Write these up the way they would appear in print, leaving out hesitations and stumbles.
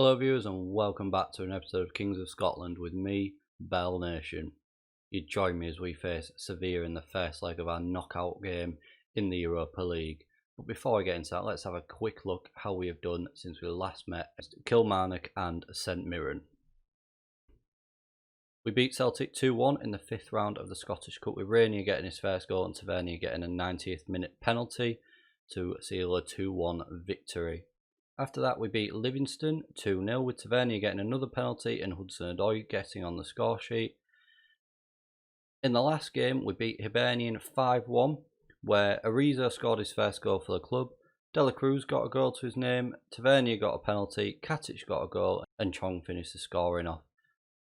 Hello viewers and welcome back to an episode of Kings of Scotland with me, Bearlenation. You join me as we face Sevilla in the first leg of our knockout game in the Europa League. But before we get into that, let's have a quick look how we have done since we last met Kilmarnock and St Mirren. We beat Celtic 2-1 in the 5th round of the Scottish Cup, with Radeon getting his first goal and Tavernier getting a 90th minute penalty to seal a 2-1 victory. After that, we beat Livingston 2-0 with Tavernier getting another penalty and Hudson-Odoi getting on the score sheet. In the last game, we beat Hibernian 5-1, where Ariza scored his first goal for the club, Dela Cruz got a goal to his name, Tavernier got a penalty, Katic got a goal, and Chong finished the scoring off.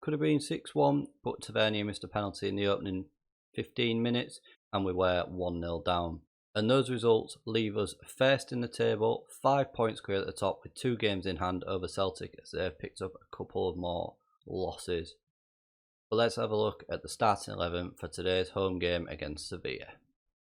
Could have been 6-1, but Tavernier missed a penalty in the opening 15 minutes, and we were 1-0 down. And those results leave us first in the table, 5 points clear at the top with 2 games in hand over Celtic as they've picked up a couple of more losses. But let's have a look at the starting 11 for today's home game against Sevilla.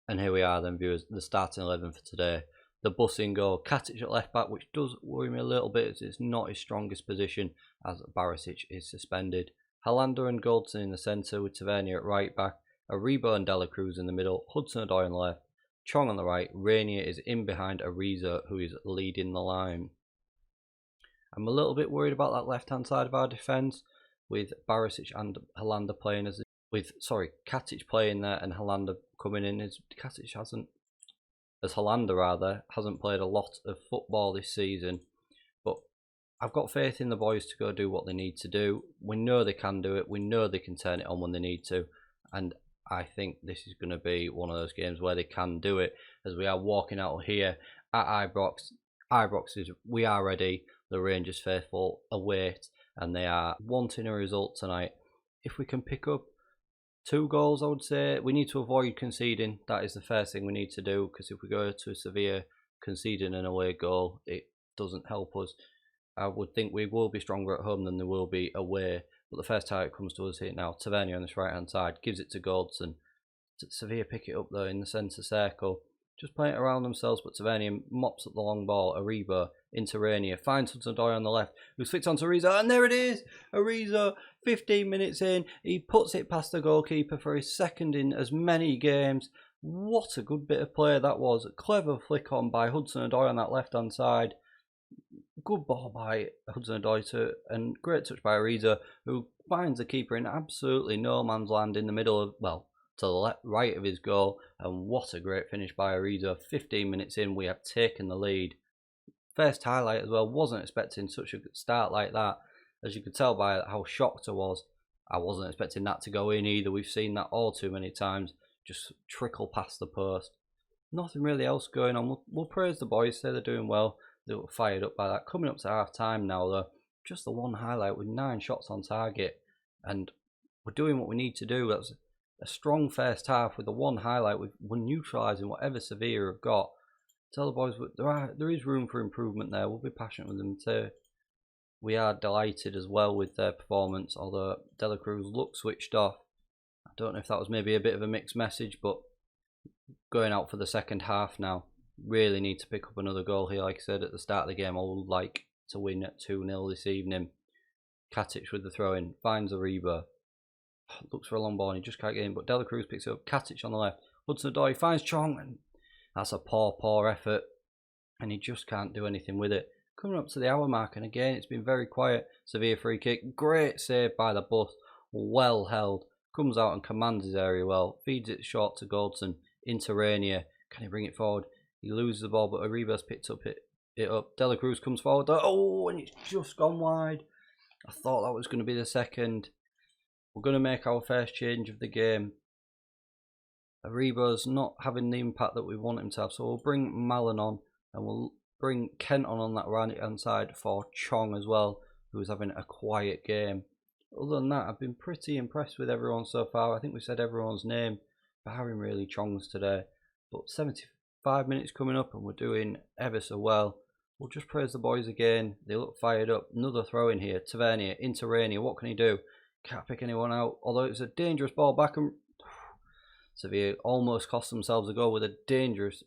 And here we are then viewers, the starting 11 for today. The bussing goal, Katic at left back, which does worry me a little bit as it's not his strongest position as Barisic is suspended. Hollander and Goldson in the centre with Tavernier at right back, Aribo and Dela Cruz in the middle, Hudson-Odoi on the left, Chong on the right. Rainier is in behind Ariza, who is leading the line. I'm a little bit worried about that left hand side of our defence with Barisic and Hollander playing Katic playing there and Hollander coming in. Hollander hasn't played a lot of football this season, but I've got faith in the boys to go do what they need to do. We know they can do it. We know they can turn it on when they need to, and I think this is going to be one of those games where they can do it, as we are walking out here at Ibrox. We are ready. The Rangers faithful await, and they are wanting a result tonight. If we can pick up 2 goals, I would say we need to avoid conceding. That is the first thing we need to do, because if we go to Sevilla conceding an away goal, it doesn't help us. I would think we will be stronger at home than they will be away. But the first time it comes to us here now, Tavernier on this right hand side gives it to Goldson. Sevilla pick it up though in the centre circle, just playing it around themselves, but Tavernier mops up the long ball. Ariba into Rainier, finds Hudson-Odoi on the left, who's flicked onto Ariza, and there it is! Ariza, 15 minutes in, he puts it past the goalkeeper for his second in as many games. What a good bit of play that was. A clever flick on by Hudson-Odoi on that left hand side. Good ball by Hudson-Odoi and great touch by Ariza, who finds the keeper in absolutely no man's land in the middle of, well, to the right of his goal. And what a great finish by Ariza. 15 minutes in, we have taken the lead. First highlight as well, wasn't expecting such a good start like that. As you could tell by how shocked I wasn't expecting that to go in either. We've seen that all too many times, just trickle past the post. Nothing really else going on. We'll praise the boys, say they're doing well. They were fired up by that. Coming up to half time now though, just the one highlight with 9 shots on target, and we're doing what we need to do. That's a strong first half with the one highlight. We're neutralising whatever Sevilla have got. Tell the boys there is room for improvement there. We'll be passionate with them too. We are delighted as well with their performance, although Dela Cruz looked switched off. I don't know if that was maybe a bit of a mixed message, but going out for the second half now. Really need to pick up another goal here. Like I said at the start of the game, I would like to win at 2-0 this evening. Katic with the throw in, finds Ariba, looks for a long ball and he just can't get in, but Dela Cruz picks it up. Katic on the left, Hudson-Odoi finds Chong, and that's a poor effort, and he just can't do anything with it. Coming up to the hour mark, and again it's been very quiet. Sevilla free kick, great save by the bus, well held, comes out and commands his area well, feeds it short to Goldson, into Rainier. Can he bring it forward? He loses the ball, but Ariba's picked it up. Dela Cruz comes forward. Oh, and it's just gone wide. I thought that was going to be the second. We're going to make our first change of the game. Ariba's not having the impact that we want him to have, so we'll bring Malin on, and we'll bring Kent on that right hand side for Chong as well, who is having a quiet game. Other than that, I've been pretty impressed with everyone so far. I think we said everyone's name, barring really Chong's today. But 75 minutes coming up and we're doing ever so well. We'll just praise the boys again. They look fired up. Another throw in here. Tavernier into Rainier. What can he do? Can't pick anyone out. Although it's a dangerous ball back, and Sevilla almost cost themselves a goal with a dangerous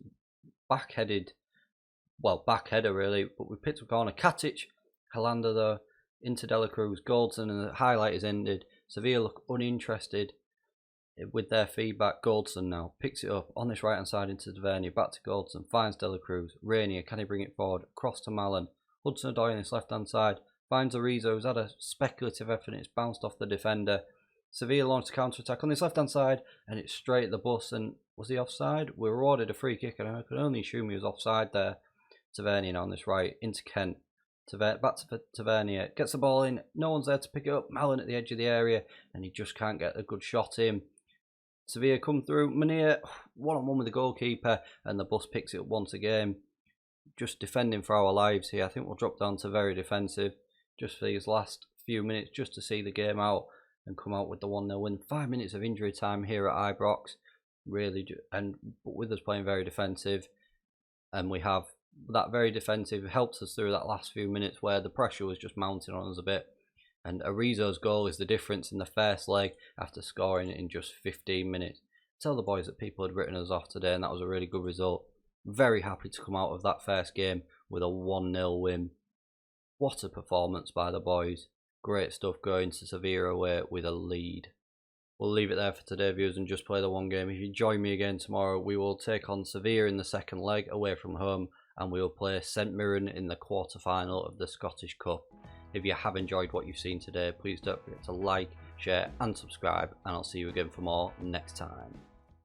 backheader really. But we picked up a corner. Katic Helander though, into De La Cruz, Goldson, and the highlight is ended. Sevilla look uninterested with their feedback. Goldson now picks it up on this right hand side into Tavernier, back to Goldson, finds De La Cruz, Rainier, can he bring it forward, across to Mallon, Hudson-Odoi on this left hand side, finds Arizo, who's had a speculative effort and it's bounced off the defender. Sevilla launched a counter attack on this left hand side and it's straight at the bus. And was he offside? We were awarded a free kick and I could only assume he was offside there. Tavernier on this right into Kent, back to Tavernier, gets the ball in, no one's there to pick it up. Mallon at the edge of the area and he just can't get a good shot in. Sevilla come through, Munir one-on-one with the goalkeeper and the bus picks it up once again. Just defending for our lives here. I think we'll drop down to very defensive just for these last few minutes, just to see the game out and come out with the 1-0 win. 5 minutes of injury time here at Ibrox, really, but with us playing very defensive, and we have that very defensive helps us through that last few minutes where the pressure was just mounting on us a bit. And Arizo's goal is the difference in the first leg after scoring in just 15 minutes. Tell the boys that people had written us off today, and that was a really good result. Very happy to come out of that first game with a 1-0 win. What a performance by the boys. Great stuff going to Sevilla away with a lead. We'll leave it there for today, viewers, and just play the one game. If you join me again tomorrow, we will take on Sevilla in the second leg away from home, and we will play St Mirren in the quarter-final of the Scottish Cup. If you have enjoyed what you've seen today, please don't forget to like, share and subscribe, and I'll see you again for more next time.